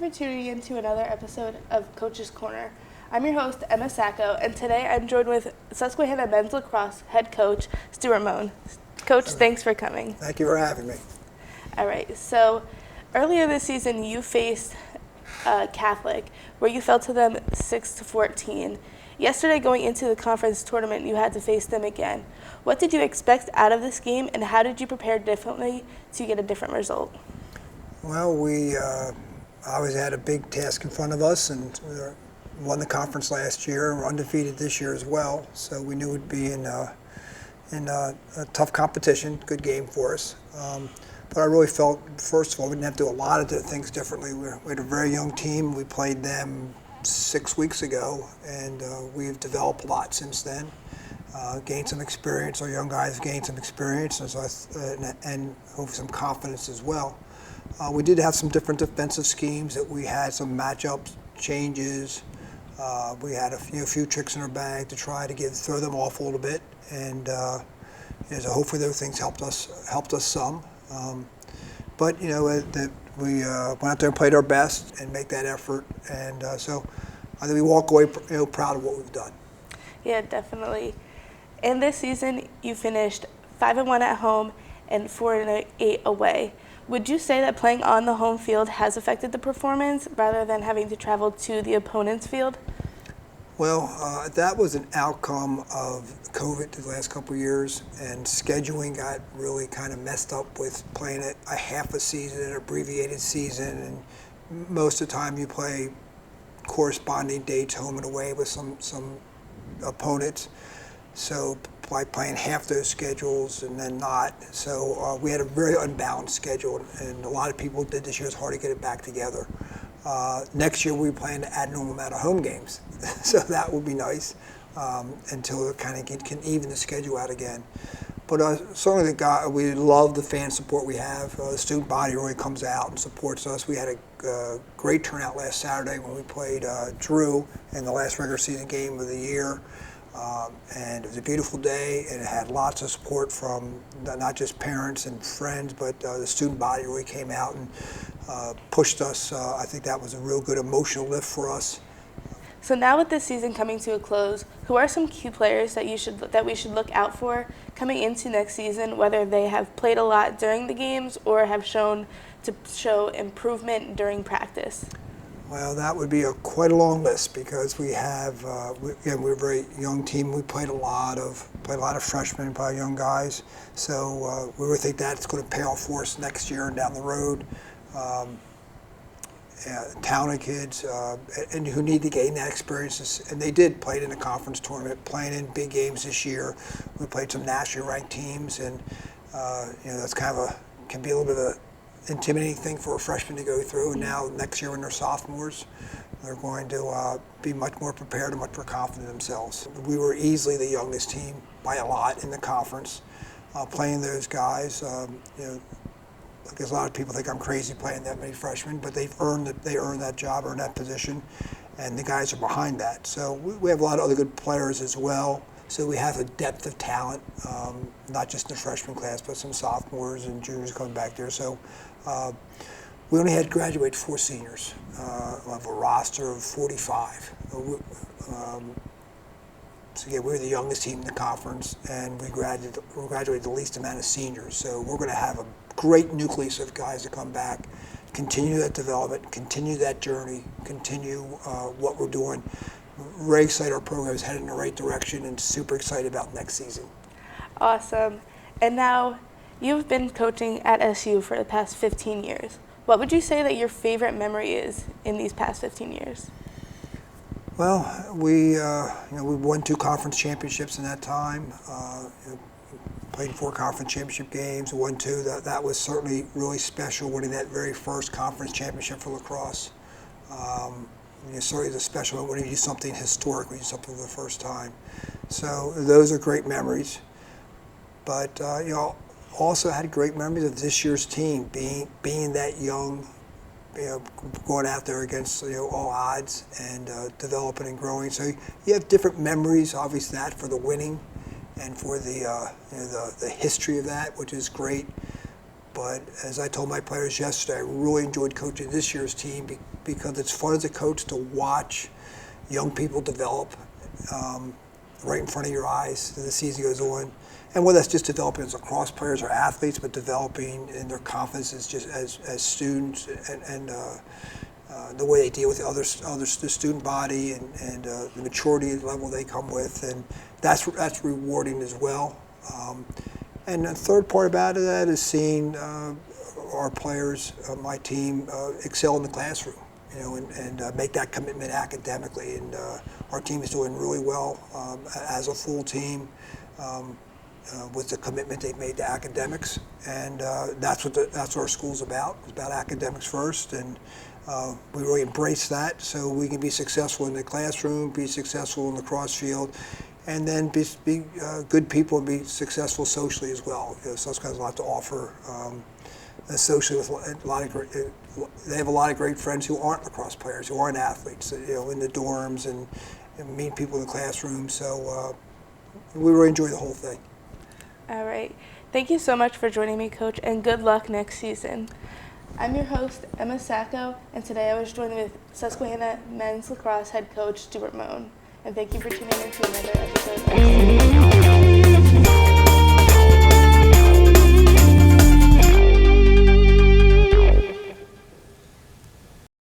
for tuning in to another episode of Coach's Corner. I'm your host, Emma Sacco, and today I'm joined with Susquehanna men's lacrosse head coach, Stewart Moan. Coach, thanks for coming. Thank you for having me. All right, so earlier this season you faced Catholic, where you fell to them 6-14. Yesterday, going into the conference tournament, you had to face them again. What did you expect out of this game, and how did you prepare differently to get a different result? Well, we always had a big task in front of us, and we won the conference last year. We're undefeated this year as well, so we knew it would be in a tough competition, good game for us. But I really felt, first of all, we didn't have to do a lot of things differently. We had a very young team. We played them 6 weeks ago, and we've developed a lot since then. Gained some experience. Our young guys gained some experience, and hopefully some confidence as well. We did have some different defensive schemes that we had some matchup changes. We had a few tricks in our bag to try to throw them off a little bit, and so hopefully those things helped us some. But we went out there and played our best and make that effort, and so I think we walk away proud of what we've done. Yeah, definitely. In this season, you finished 5-1 at home and 4-8 away. Would you say that playing on the home field has affected the performance rather than having to travel to the opponent's field? Well, that was an outcome of COVID the last couple of years, and scheduling got really kind of messed up with playing a half a season, an abbreviated season, and most of the time you play corresponding dates home and away with some opponents. So by playing half those schedules and then not, so we had a very unbalanced schedule, and a lot of people did this year. It's hard to get it back together. Next year we plan to add a normal amount of home games, so that will be nice until it kind of can even the schedule out again. But certainly we love the fan support we have. The student body really comes out and supports us. We had a great turnout last Saturday when we played Drew in the last regular season game of the year. And it was a beautiful day, and it had lots of support from not just parents and friends, but the student body really came out and pushed us. I think that was a real good emotional lift for us. So now with this season coming to a close, who are some key players that we should look out for coming into next season, whether they have played a lot during the games or have show improvement during practice? Well, that would be quite a long list, because we have we're a very young team. We played a lot of freshmen, probably young guys. So we really think that's going to pay off for us next year and down the road. Talented kids and who need to gain that experience, and they did play in the conference tournament, playing in big games this year. We played some nationally ranked teams, and that's can be a little bit of a intimidating thing for a freshman to go through. And now next year when they're sophomores, they're going to be much more prepared and much more confident in themselves. We were easily the youngest team by a lot in the conference. Playing those guys, I guess a lot of people think I'm crazy playing that many freshmen, but they earned that job, earned that position, and the guys are behind that. So we have a lot of other good players as well. So we have a depth of talent, not just in the freshman class, but some sophomores and juniors coming back there. So we only had graduate 4 seniors. We have a roster of 45. So yeah, we're the youngest team in the conference, and we graduated the least amount of seniors. So we're going to have a great nucleus of guys to come back, continue that development, continue that journey, continue what we're doing. Very excited. Our program is headed in the right direction, and super excited about next season. Awesome. And now you've been coaching at SU for the past 15 years. What would you say that your favorite memory is in these past 15 years? Well, we won 2 conference championships in that time. Played 4 conference championship games, won 2. That was certainly really special, winning that very first conference championship for lacrosse. Certainly it's a special moment when you do something historic, when you do something for the first time. So those are great memories. But also had great memories of this year's team, being that young, going out there against all odds and developing and growing. So you have different memories, obviously, that for the winning and for the history of that, which is great. But as I told my players yesterday, I really enjoyed coaching this year's team because it's fun as a coach to watch young people develop right in front of your eyes as the season goes on. And whether that's just developing as lacrosse players or athletes, but developing in their confidence as students and the way they deal with the student body and the maturity level they come with, and that's rewarding as well. And the third part about that is seeing our players, my team, excel in the classroom, and make that commitment academically. And our team is doing really well as a full team with the commitment they've made to academics, and that's what our school's about. It's about academics first, and we really embrace that so we can be successful in the classroom, be successful in the cross field, and then be good people and be successful socially as well. Susquehanna has a lot to offer socially with a lot of great. They have a lot of great friends who aren't lacrosse players, who aren't athletes, in the dorms and meet people in the classroom. So we really enjoy the whole thing. All right. Thank you so much for joining me, Coach, and good luck next season. I'm your host, Emma Sacco, and today I was joined with Susquehanna men's lacrosse head coach, Stewart Moan. And thank you for tuning in to another episode of